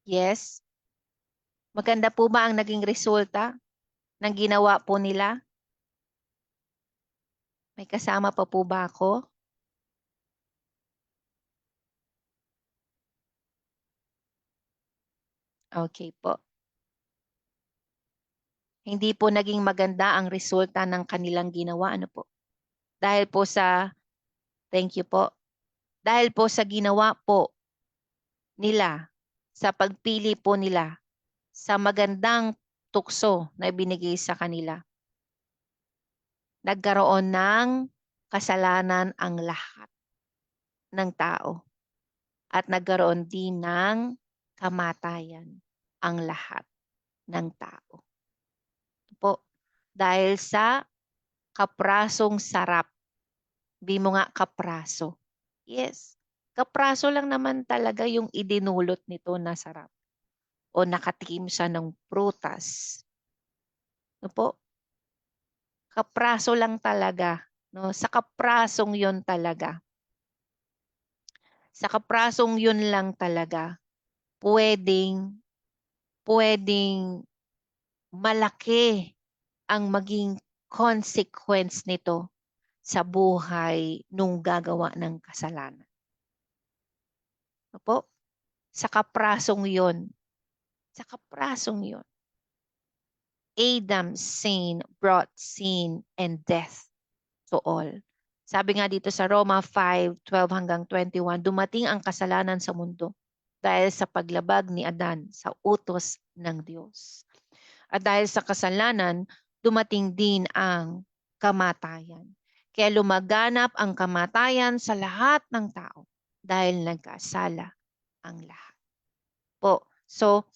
Yes. Maganda po ba ang naging resulta ng ginawa po nila? May kasama pa po ba ako? Okay po. Hindi po naging maganda ang resulta ng kanilang ginawa. Ano po? Dahil po sa, thank you po. Dahil po sa ginawa po nila, sa pagpili po nila, sa magandang tukso na ibinigay sa kanila, nagkaroon ng kasalanan ang lahat ng tao. At nagkaroon din ng kamatayan ang lahat ng tao. Po, dahil sa kaprasong sarap. Di mo nga kapraso. Yes. Kapraso lang naman talaga yung idinulot nito na sarap. o nakatikim siya ng prutas. No po? Kapraso lang talaga. No? Sa kaprasong yon talaga. Sa kaprasong yun lang talaga, pwedeng malaki ang maging consequence nito sa buhay nung gagawa ng kasalanan. Opo? Sa kaprasong yun. Sa kaprasong yun. Adam's sin brought sin and death to all. Sabi nga dito sa Roma 5:12-21, dumating ang kasalanan sa mundo dahil sa paglabag ni Adan sa utos ng Diyos. At dahil sa kasalanan, dumating din ang kamatayan. Kaya lumaganap ang kamatayan sa lahat ng tao dahil nagkasala ang lahat. Po, so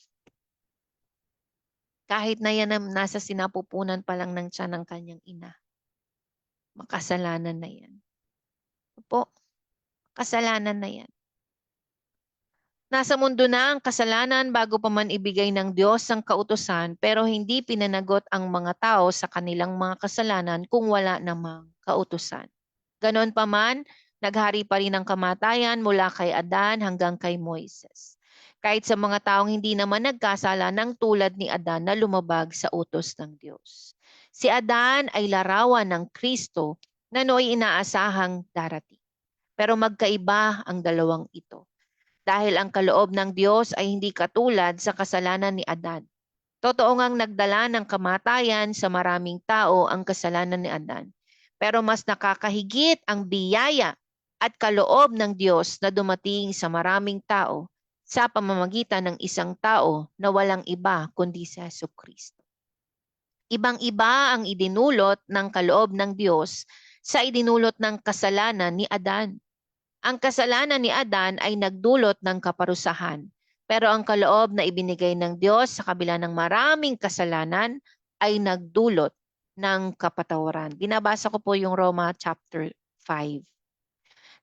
kahit na yan nasa sinapupunan pa lang ng tiyan ng kanyang ina, makasalanan na yan. Po, kasalanan na yan. Nasa mundo na ang kasalanan bago pa man ibigay ng Diyos ang kautusan, pero hindi pinanagot ang mga tao sa kanilang mga kasalanan kung wala namang kautusan. Ganon pa man, naghari pa rin ang kamatayan mula kay Adan hanggang kay Moises. Kahit sa mga taong hindi naman nagkasala ng tulad ni Adan na lumabag sa utos ng Diyos. Si Adan ay larawan ng Kristo na nooy inaasahang darating. Pero magkaiba ang dalawang ito. Dahil ang kaloob ng Diyos ay hindi katulad sa kasalanan ni Adan. Totoo ngang nagdala ng kamatayan sa maraming tao ang kasalanan ni Adan. Pero mas nakakahigit ang biyaya at kaloob ng Diyos na dumating sa maraming tao sa pamamagitan ng isang tao na walang iba kundi si Jesucristo. Ibang-iba ang idinulot ng kaloob ng Diyos sa idinulot ng kasalanan ni Adan. Ang kasalanan ni Adan ay nagdulot ng kaparusahan, pero ang kaloob na ibinigay ng Diyos sa kabila ng maraming kasalanan ay nagdulot ng kapatawaran. Binabasa ko po yung Roma chapter 5.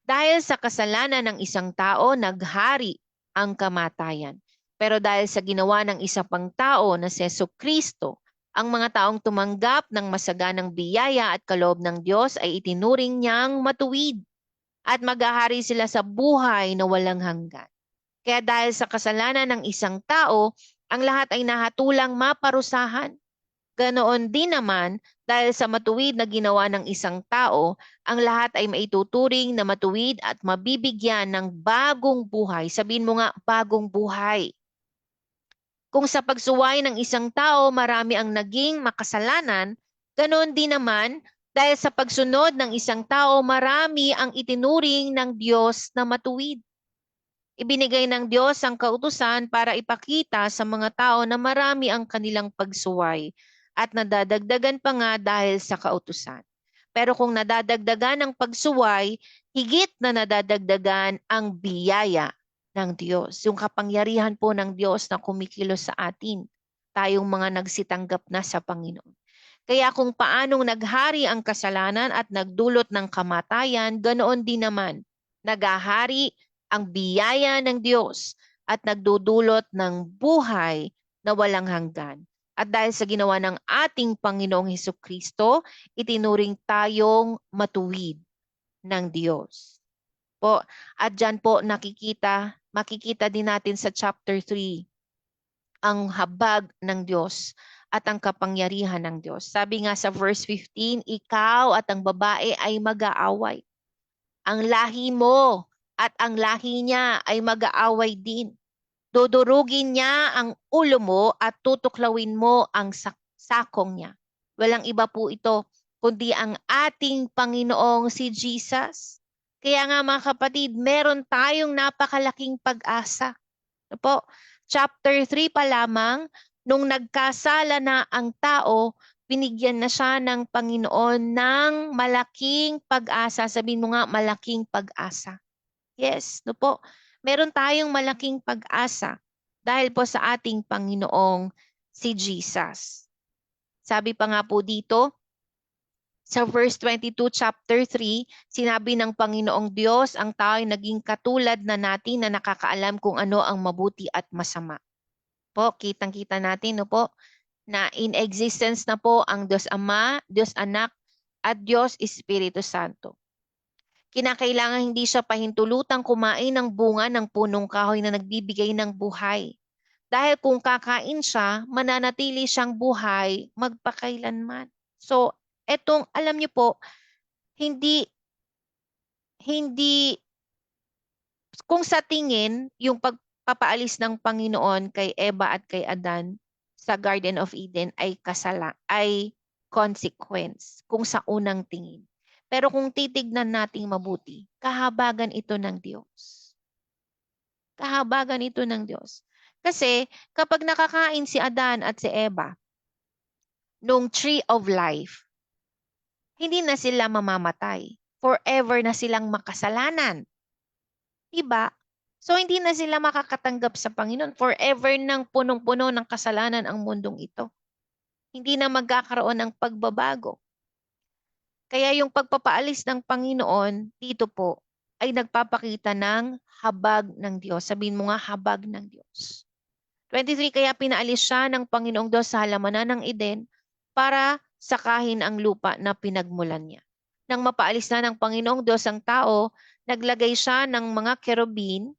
Dahil sa kasalanan ng isang tao, naghari ang kamatayan. Pero dahil sa ginawa ng isa pang tao na si Jesucristo, ang mga taong tumanggap ng masaganang biyaya at kaloob ng Diyos ay itinuring niyang matuwid. At maghahari sila sa buhay na walang hanggan. Kaya dahil sa kasalanan ng isang tao, ang lahat ay nahatulang maparusahan. Ganoon din naman, dahil sa matuwid na ginawa ng isang tao, ang lahat ay maituturing na matuwid at mabibigyan ng bagong buhay. Sabihin mo nga, bagong buhay. Kung sa pagsuway ng isang tao, marami ang naging makasalanan, ganoon din naman, dahil sa pagsunod ng isang tao, marami ang itinuring ng Diyos na matuwid. Ibinigay ng Diyos ang kautusan para ipakita sa mga tao na marami ang kanilang pagsuway at nadadagdagan pa nga dahil sa kautusan. Pero kung nadadagdagan ang pagsuway, higit na nadadagdagan ang biyaya ng Diyos. Yung kapangyarihan po ng Diyos na kumikilos sa atin, tayong mga nagsitanggap na sa Panginoon. Kaya kung paanong naghari ang kasalanan at nagdulot ng kamatayan, ganoon din naman, naghahari ang biyaya ng Diyos at nagdudulot ng buhay na walang hanggan. At dahil sa ginawa ng ating Panginoong Hesukristo, itinuring tayong matuwid ng Diyos. Po, at dyan po makikita din natin sa chapter 3, ang habag ng Diyos at ang kapangyarihan ng Diyos. Sabi nga sa verse 15, ikaw at ang babae ay mag-aaway. Ang lahi mo at ang lahi niya ay mag-aaway din. Dudurugin niya ang ulo mo at tutuklawin mo ang sakong niya. Walang iba po ito kundi ang ating Panginoong si Jesus. Kaya nga mga kapatid, meron tayong napakalaking pag-asa. Po, chapter 3 pa lamang, nung nagkasala na ang tao, binigyan na siya ng Panginoon ng malaking pag-asa. Sabihin mo nga, malaking pag-asa. Yes, no po. Meron tayong malaking pag-asa dahil po sa ating Panginoong si Jesus. Sabi pa nga po dito, sa verse 22, chapter 3, sinabi ng Panginoong Diyos, ang tao ay naging katulad na natin na nakakaalam kung ano ang mabuti at masama. Po, kitang-kita natin, no po, na in existence na po ang Diyos Ama, Diyos Anak, at Diyos Espiritu Santo. Kinakailangan hindi siya pahintulutang kumain ng bunga ng punong kahoy na nagbibigay ng buhay. Dahil kung kakain siya, mananatili siyang buhay magpakailanman. So, etong alam niyo po, hindi hindi kung sa tingin yung pagpapaalis ng Panginoon kay Eva at kay Adan sa Garden of Eden ay ay consequence kung sa unang tingin. Pero kung titignan nating mabuti, kahabagan ito ng Diyos. Kahabagan ito ng Diyos. Kasi kapag nakakain si Adan at si Eva nung tree of life, hindi na sila mamamatay. Forever na silang makasalanan. Diba? So hindi na sila makakatanggap sa Panginoon. Forever nang punong-puno ng kasalanan ang mundong ito. Hindi na magkakaroon ng pagbabago. Kaya yung pagpapaalis ng Panginoon dito po ay nagpapakita ng habag ng Diyos. Sabihin mo nga, habag ng Diyos. 23, kaya pinaalis siya ng Panginoong Diyos sa halamanan ng Eden para sakahin ang lupa na pinagmulan niya. Nang mapaalis na ng Panginoong Diyos ang tao, naglagay siya ng mga kerubin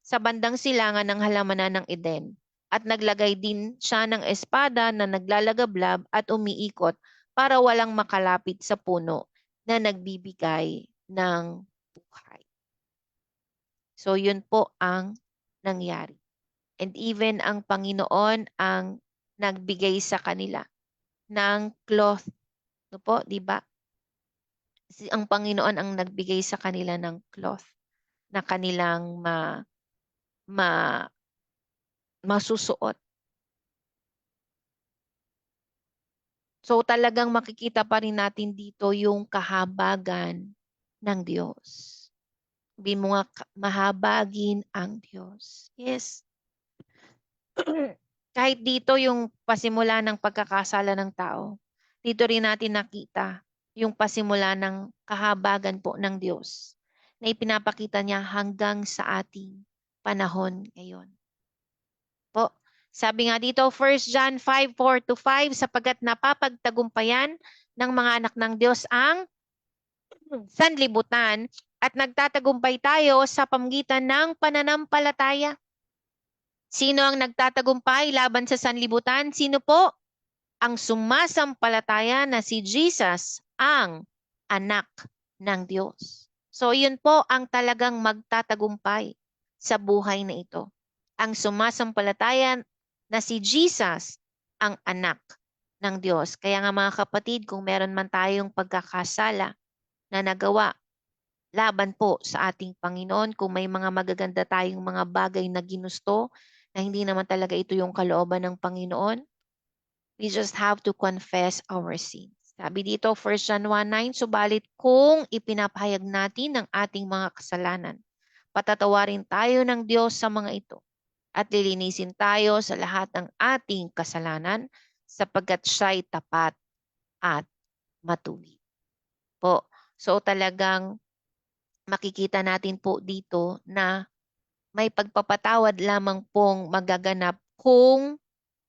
sa bandang silangan ng halamanan ng Eden. At naglagay din siya ng espada na naglalagablab at umiikot para walang makalapit sa puno na nagbibigay ng buhay. So yun po ang nangyari. And even ang Panginoon ang nagbigay sa kanila ng cloth. No po, di ba? Ang Panginoon ang nagbigay sa kanila ng cloth na kanilang masusuot. So talagang makikita pa rin natin dito yung kahabagan ng Diyos. Sabihin mo nga, mahabagin ang Diyos. Yes. Kahit dito yung pasimula ng pagkakasala ng tao, dito rin natin nakita yung pasimula ng kahabagan po ng Diyos na ipinapakita niya hanggang sa ating panahon ngayon. Po, sabi nga dito, 1 John 5:4-5, sapagkat napapagtagumpayan ng mga anak ng Diyos ang sanlibutan at nagtatagumpay tayo sa pamamagitan ng pananampalataya. Sino ang nagtatagumpay laban sa sanlibutan? Sino po? Ang sumasampalataya na si Jesus ang anak ng Diyos. So yun po ang talagang magtatagumpay sa buhay na ito. Ang sumasampalataya na si Jesus ang anak ng Diyos. Kaya nga mga kapatid, kung meron man tayong pagkakasala na nagawa laban po sa ating Panginoon, kung may mga magaganda tayong mga bagay na ginusto na hindi naman talaga ito yung kalooban ng Panginoon, we just have to confess our sins. Sabi dito, 1 John 1:9, subalit kung ipinapahayag natin ang ating mga kasalanan, patatawarin tayo ng Diyos sa mga ito at lilinisin tayo sa lahat ng ating kasalanan sapagkat siya'y tapat at matuwid. Po. So talagang makikita natin po dito na may pagpapatawad lamang pong magaganap kung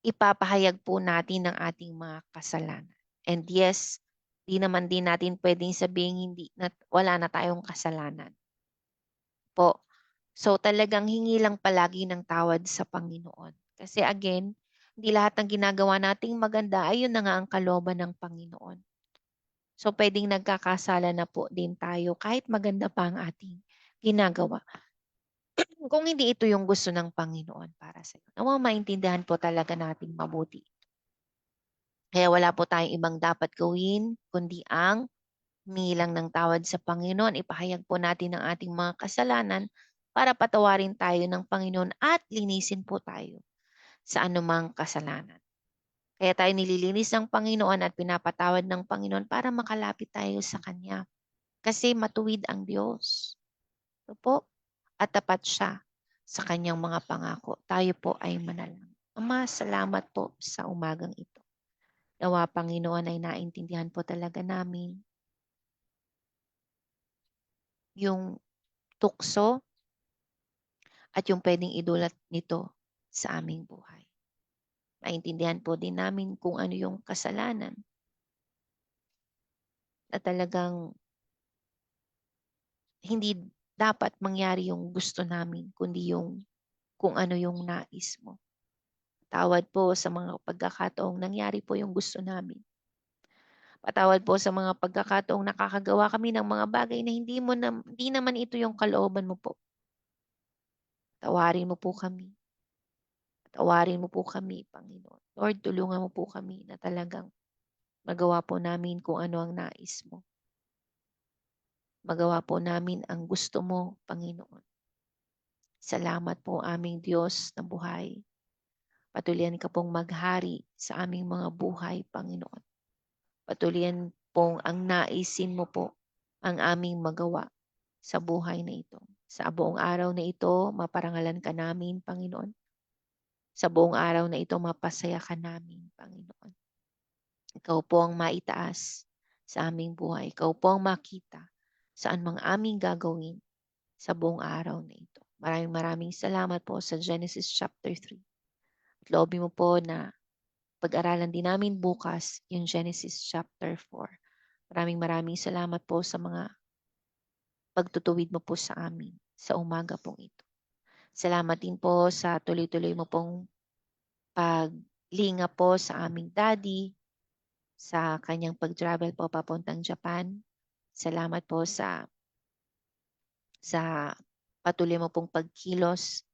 ipapahayag po natin ang ating mga kasalanan. And yes, di naman din natin pwedeng sabihin wala na tayong kasalanan. Po. So talagang hingi lang palagi ng tawad sa Panginoon. Kasi again, hindi lahat ng ginagawa nating maganda ay yun na nga ang kalooban ng Panginoon. So pwedeng nagkakasala na po din tayo kahit maganda pa ang ating ginagawa. Kung hindi ito yung gusto ng Panginoon para sa iyo. Nawang maintindihan po talaga nating mabuti. Kaya wala po tayong ibang dapat gawin, kundi ang humingi ng tawad sa Panginoon. Ipahayag po natin ang ating mga kasalanan para patawarin tayo ng Panginoon at linisin po tayo sa anumang kasalanan. Kaya tayo nililinis ng Panginoon at pinapatawad ng Panginoon para makalapit tayo sa Kanya. Kasi matuwid ang Diyos. Ito po. At tapat siya sa Kanyang mga pangako. Tayo po ay manalangin. Ama, salamat po sa umagang ito. Nawa, Panginoon, ay naintindihan po talaga namin yung tukso at yung pwedeng idulot nito sa aming buhay. Maintindihan po din namin kung ano yung kasalanan na talagang hindi dapat mangyari yung gusto namin, kundi yung kung ano yung nais mo. Tawad po sa mga pagkakataong nangyari po yung gusto namin. Patawad po sa mga pagkakataong nakakagawa kami ng mga bagay na hindi naman ito yung kalooban mo po. Tawarin mo po kami. Tawarin mo po kami, Panginoon. Lord, tulungan mo po kami na talagang magawa po namin kung ano ang nais mo. Magawa po namin ang gusto mo, Panginoon. Salamat po aming Diyos na buhay. Patuloyan ka pong maghari sa aming mga buhay, Panginoon. Patuloyan pong ang naisin mo po ang aming magawa sa buhay na ito. Sa buong araw na ito, maparangalan ka namin, Panginoon. Sa buong araw na ito, mapasaya ka namin, Panginoon. Ikaw po ang maitaas sa aming buhay. Ikaw po ang makita saan mang aming gagawin sa buong araw na ito. Maraming salamat po sa Genesis chapter 3. At loobin mo po na pag-aralan din namin bukas yung Genesis chapter 4. Maraming salamat po sa mga pagtutuwid mo po sa amin sa umaga pong ito. Salamat din po sa tuloy-tuloy mo pong paglinga po sa aming daddy, sa kanyang pag-travel po papuntang Japan. Salamat po sa patuloy mo pong pagkilos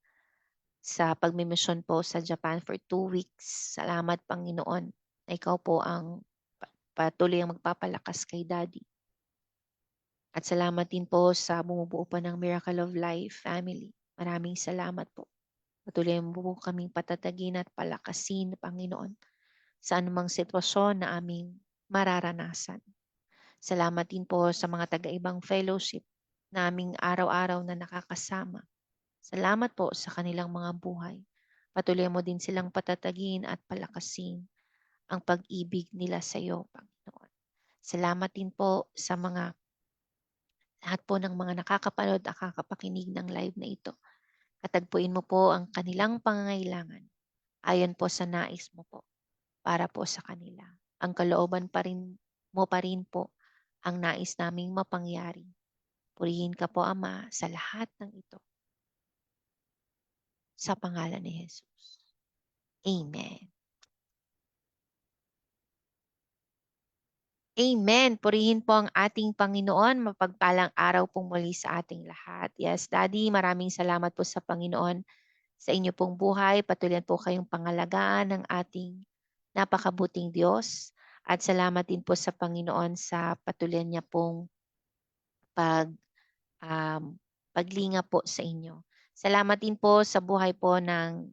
sa pagmimisyon po sa Japan for 2 weeks. Salamat, Panginoon, na ikaw po ang patuloy ang magpapalakas kay Daddy. At salamat din po sa bumubuo pa ng Miracle of Life family. Maraming salamat po. Patuloy mo po kaming patatagin at palakasin, Panginoon, sa anumang sitwasyon na aming mararanasan. Salamat din po sa mga taga-ibang fellowship na aming araw-araw na nakakasama. Salamat po sa kanilang mga buhay. Patuloy mo din silang patatagin at palakasin ang pag-ibig nila sa iyo, Panginoon. Salamat din po sa lahat po ng mga nakakapanood at nakakapakinig ng live na ito. Katagpuin mo po ang kanilang pangangailangan ayon po sa nais mo po para po sa kanila. Ang kalooban pa rin po ang nais naming mapangyari. Purihin ka po, Ama, sa lahat ng ito. Sa pangalan ni Jesus. Amen. Amen. Purihin po ang ating Panginoon. Mapagpalang araw pong muli sa ating lahat. Yes, Daddy, maraming salamat po sa Panginoon sa inyo pong buhay. Patuloy po kayong pangalagaan ng ating napakabuting Diyos. At salamat din po sa Panginoon sa patuloy niya pong um, paglinga po sa inyo. Salamat din po sa buhay po ng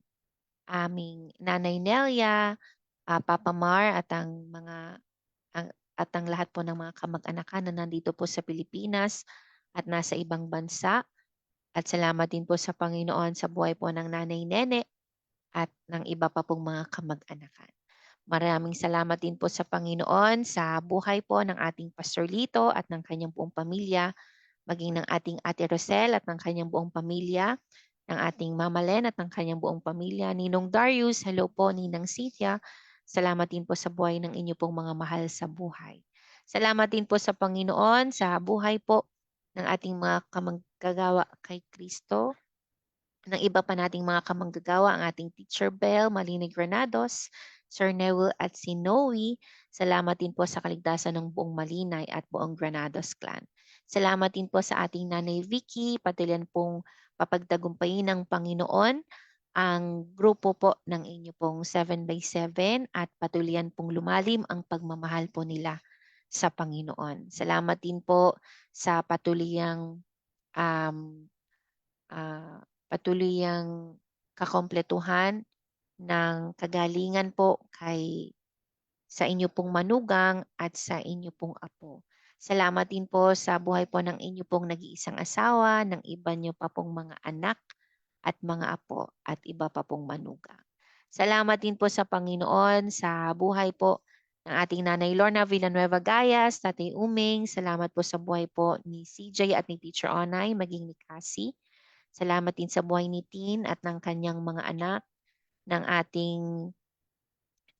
aming Nanay Nelia, Papa Mar at ang lahat po ng mga kamag-anakan na nandito po sa Pilipinas at nasa ibang bansa. At salamat din po sa Panginoon sa buhay po ng Nanay Nene at ng iba pa pong mga kamag-anakan. Maraming salamat din po sa Panginoon sa buhay po ng ating Pastor Lito at ng kanyang buong pamilya, maging ng ating Ate Rosel at ng kanyang buong pamilya, ng ating Mama Len at ng kanyang buong pamilya, Ninong Darius, hello po, Ninang Cynthia. Salamat din po sa buhay ng inyo pong mga mahal sa buhay. Salamat din po sa Panginoon sa buhay po ng ating mga kamanggagawa kay Kristo, ng iba pa nating mga kamanggagawa, ang ating Teacher Bell, Malini Granados, Sir Newell at si Noe. Salamat din po sa kaligtasan ng buong Malinay at buong Granados clan. Salamat din po sa ating Nanay Vicky, patuloy pong papagtagumpayin ng Panginoon ang grupo po ng inyo pong 7x7 at patuloyan pong lumalim ang pagmamahal po nila sa Panginoon. Salamat din po sa patuluyang um, patuluyang kakompletuhan ng kagalingan po sa inyo pong manugang at sa inyo pong apo. Salamat din po sa buhay po ng inyo pong nag-iisang asawa, ng iba niyo pa pong mga anak at mga apo at iba pa pong manugang. Salamat din po sa Panginoon sa buhay po ng ating Nanay Lorna Villanueva Gayas, Tatay Uming. Salamat po sa buhay po ni CJ at ni Teacher Onay, maging ni Cassie. Salamat din sa buhay ni Tin at ng kanyang mga anak, ng ating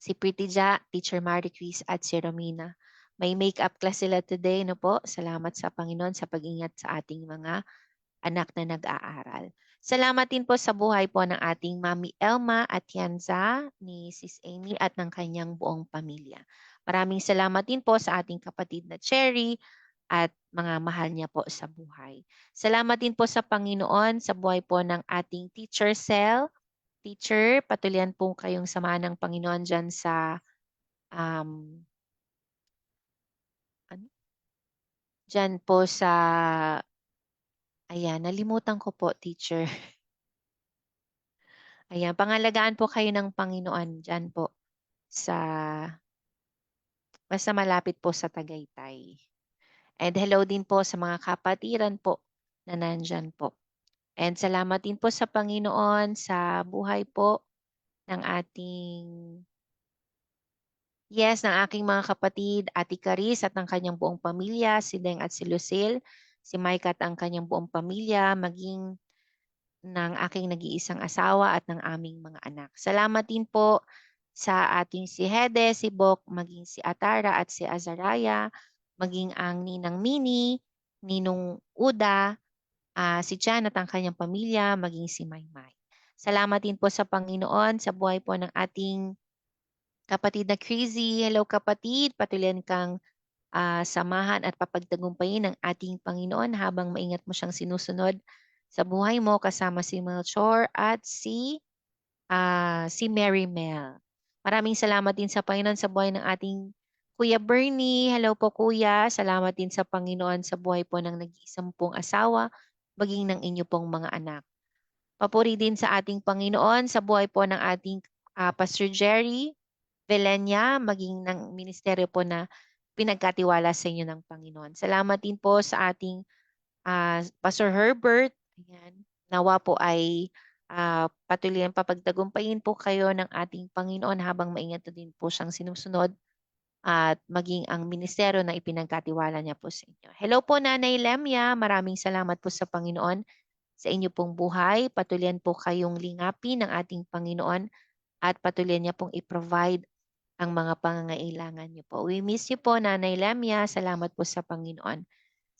si Pretty Ja, Teacher Marie Chris at si Romina. May makeup class sila today, no po? Salamat sa Panginoon sa pag-ingat sa ating mga anak na nag-aaral. Salamat din po sa buhay po ng ating Mami Elma at Yanza, ni Sis Amy at ng kanyang buong pamilya. Maraming salamat din po sa ating kapatid na Cherry at mga mahal niya po sa buhay. Salamat din po sa Panginoon sa buhay po ng ating Teacher Cell. Teacher, patuloyan po kayong samahan ng Panginoon dyan sa um, ano? Dyan po sa ayan, nalimutan ko po, teacher. Ayan, pangalagaan po kayo ng Panginoon dyan po sa basta malapit po sa Tagaytay. And hello din po sa mga kapatiran po na nandyan po. And salamat din po sa Panginoon sa buhay po ng ating yes, ng aking mga kapatid, Ate Caris at ng kanyang buong pamilya, si Deng at si Lucille, si Mike at ang kanyang buong pamilya, maging ng aking nag-iisang asawa at ng aming mga anak. Salamat din po sa ating si Hede, si Bok, maging si Atara at si Azaraya, maging ang Ninang Mini, Ninong Uda, si Jan at ang kanyang pamilya, maging si Maymay. Salamat din po sa Panginoon sa buhay po ng ating kapatid na Crazy. Hello kapatid, patuloy kang samahan at papagtagumpayin ng ating Panginoon habang maingat mo siyang sinusunod sa buhay mo kasama si Melchor at si Mary Mel. Maraming salamat din sa Panginoon sa buhay ng ating Kuya Bernie. Hello po Kuya. Salamat din sa Panginoon sa buhay po ng nag-iisang pong asawa, maging ng inyo pong mga anak. Papuri din sa ating Panginoon sa buhay po ng ating Pastor Jerry Velenya, maging ng ministeryo po na pinagkatiwala sa inyo ng Panginoon. Salamat din po sa ating Pastor Herbert. Ayan. Nawa po ay patuloy ang papagtagumpayin po kayo ng ating Panginoon habang maingat na din po siyang sinusunod at maging ang ministeryo na ipinagkatiwala niya po sa inyo. Hello po Nanay Lemya, maraming salamat po sa Panginoon sa inyo pong buhay. Patuloy po kayong lingapin ng ating Panginoon at patuloy niya pong i-provide ang mga pangangailangan niyo po. We miss you po, Nanay Lamia. Salamat po sa Panginoon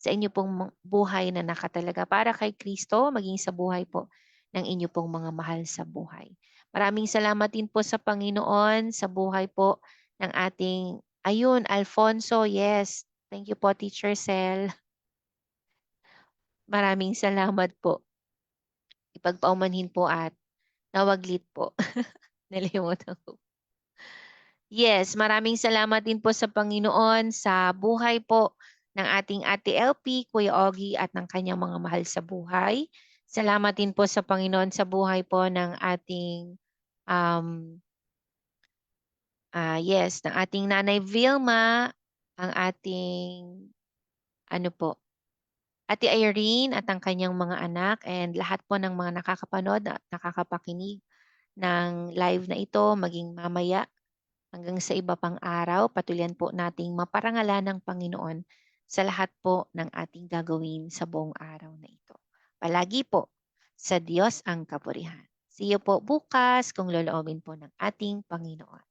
sa inyo pong buhay na nakatalaga para kay Kristo, maging sa buhay po ng inyo pong mga mahal sa buhay. Maraming salamat din po sa Panginoon sa buhay po ng ating, ayun, Alfonso, yes. Thank you po, Teacher Cel. Maraming salamat po. Ipagpaumanhin po at nawaglit po. Nalimutan ko. Yes, maraming salamat din po sa Panginoon sa buhay po ng ating Ate LP, Kuya Ogie at ng kanyang mga mahal sa buhay. Salamat din po sa Panginoon sa buhay po ng ating yes, ng ating Nanay Vilma, ang ating ano po, Ate Irene at ang kanyang mga anak and lahat po ng mga nakakapanood at nakakapakinig ng live na ito maging mamaya hanggang sa iba pang araw, patuloyan po nating maparangalan ng Panginoon sa lahat po ng ating gagawin sa buong araw na ito. Palagi po sa Diyos ang kapurihan. See you po bukas kung loloobin po ng ating Panginoon.